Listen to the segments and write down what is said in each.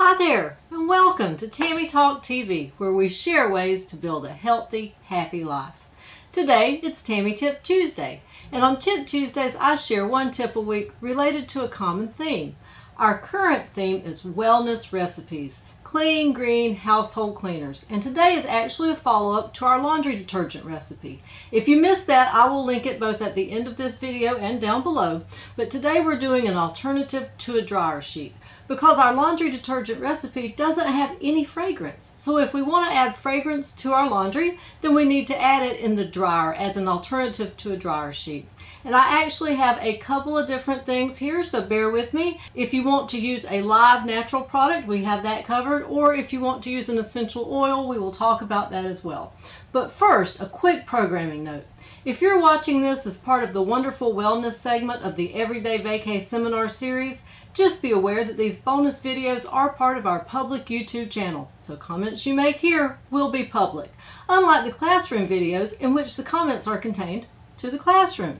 Hi there, and welcome to Tammy TalkTV, where we share ways to build a healthy, happy life. Today, it's Tammy Tip Tuesday, and on Tip Tuesdays, I share one tip a week related to a common theme. Our current theme is wellness recipes, clean, green household cleaners, and today is actually a follow-up to our laundry detergent recipe. If you missed that, I will link it both at the end of this video and down below, but today we're doing an alternative to a dryer sheet, because our laundry detergent recipe doesn't have any fragrance. So if we want to add fragrance to our laundry, then we need to add it in the dryer as an alternative to a dryer sheet. And I actually have a couple of different things here, so bear with me. If you want to use a live natural product, we have that covered, or if you want to use an essential oil, we will talk about that as well. But first, a quick programming note. If you're watching this as part of the wonderful wellness segment of the Everyday Vacay seminar series, just be aware that these bonus videos are part of our public YouTube channel, so comments you make here will be public, unlike the classroom videos in which the comments are contained to the classroom.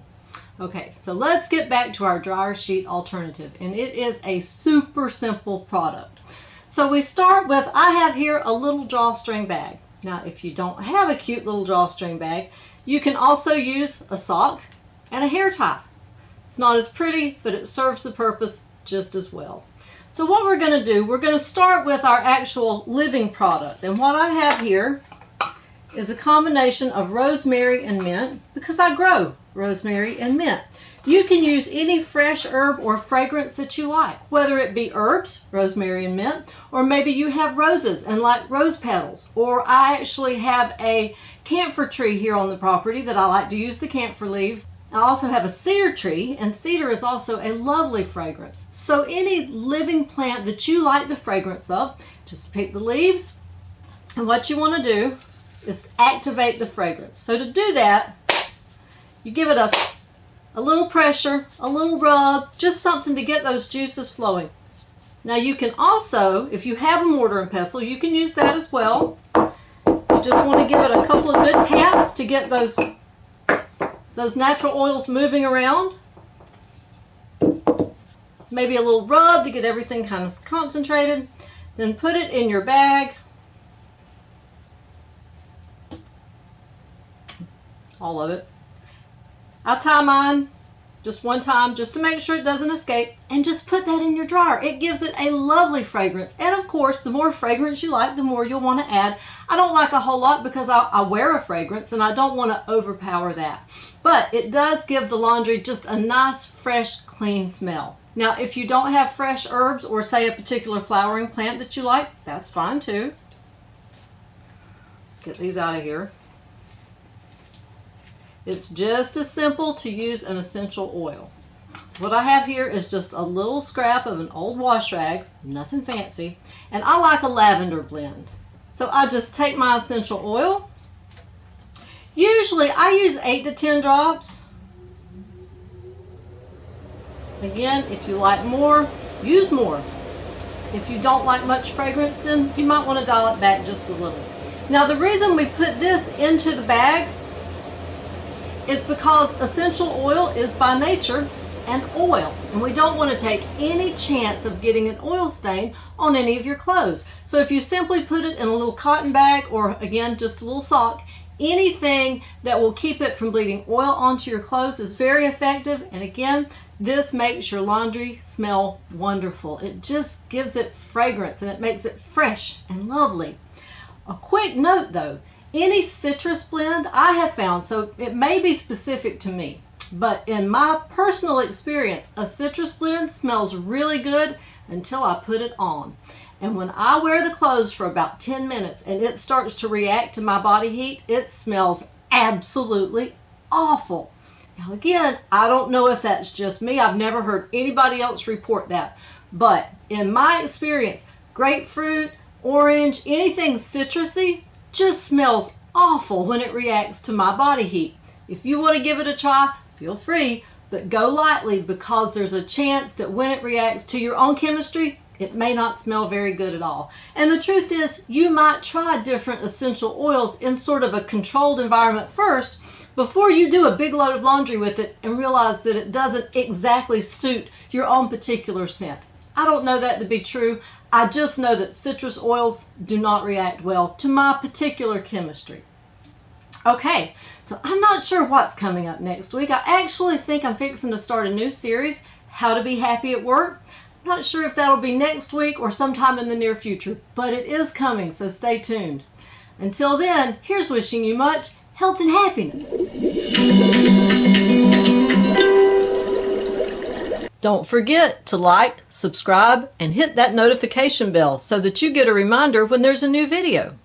Okay, so let's get back to our dryer sheet alternative, and it is a super simple product. So we start with, I have here a little drawstring bag. Now, if you don't have a cute little drawstring bag, you can also use a sock and a hair tie. It's not as pretty, but it serves the purpose just as well. So what we're going to do, we're going to start with our actual living product. And what I have here is a combination of rosemary and mint, because I grow rosemary and mint. You can use any fresh herb or fragrance that you like, whether it be herbs, rosemary and mint, or maybe you have roses and like rose petals, or I actually have a camphor tree here on the property that I like to use the camphor leaves. I also have a cedar tree, and cedar is also a lovely fragrance. So any living plant that you like the fragrance of, just pick the leaves, and what you want to do is activate the fragrance. So to do that, you give it a little pressure, a little rub, just something to get those juices flowing. Now you can also, if you have a mortar and pestle, you can use that as well. You just want to give it a couple of good taps to get those natural oils moving around. Maybe a little rub to get everything kind of concentrated. Then put it in your bag. All of it. I tie mine just one time just to make sure it doesn't escape, and just put that in your dryer. It gives it a lovely fragrance, and of course the more fragrance you like, the more you'll want to add. I don't like a whole lot because I wear a fragrance and I don't want to overpower that, but it does give the laundry just a nice, fresh, clean smell. Now if you don't have fresh herbs or say a particular flowering plant that you like, that's fine too. Let's get these out of here. It's just as simple to use an essential oil. So what I have here is just a little scrap of an old wash rag, nothing fancy, and I like a lavender blend. So I just take my essential oil. Usually I use 8 to 10 drops. Again, if you like more, use more. If you don't like much fragrance, then you might want to dial it back just a little. Now the reason we put this into the bag is because essential oil is by nature an oil, and we don't want to take any chance of getting an oil stain on any of your clothes. So if you simply put it in a little cotton bag, or again just a little sock, anything that will keep it from bleeding oil onto your clothes is very effective. And again, this makes your laundry smell wonderful. It just gives it fragrance and it makes it fresh and lovely. A quick note though, any citrus blend I have found, so it may be specific to me, but in my personal experience, a citrus blend smells really good until I put it on. And when I wear the clothes for about 10 minutes and it starts to react to my body heat, it smells absolutely awful. Now again, I don't know if that's just me. I've never heard anybody else report that. But in my experience, grapefruit, orange, anything citrusy just smells awful when it reacts to my body heat. If you want to give it a try, feel free, but go lightly, because there's a chance that when it reacts to your own chemistry, it may not smell very good at all. And the truth is, you might try different essential oils in sort of a controlled environment first before you do a big load of laundry with it and realize that it doesn't exactly suit your own particular scent. I don't know that to be true. I just know that citrus oils do not react well to my particular chemistry. Okay, so I'm not sure what's coming up next week. I actually think I'm fixing to start a new series, How to Be Happy at Work. I'm not sure if that'll be next week or sometime in the near future, but it is coming, so stay tuned. Until then, here's wishing you much health and happiness. Don't forget to like, subscribe, and hit that notification bell so that you get a reminder when there's a new video.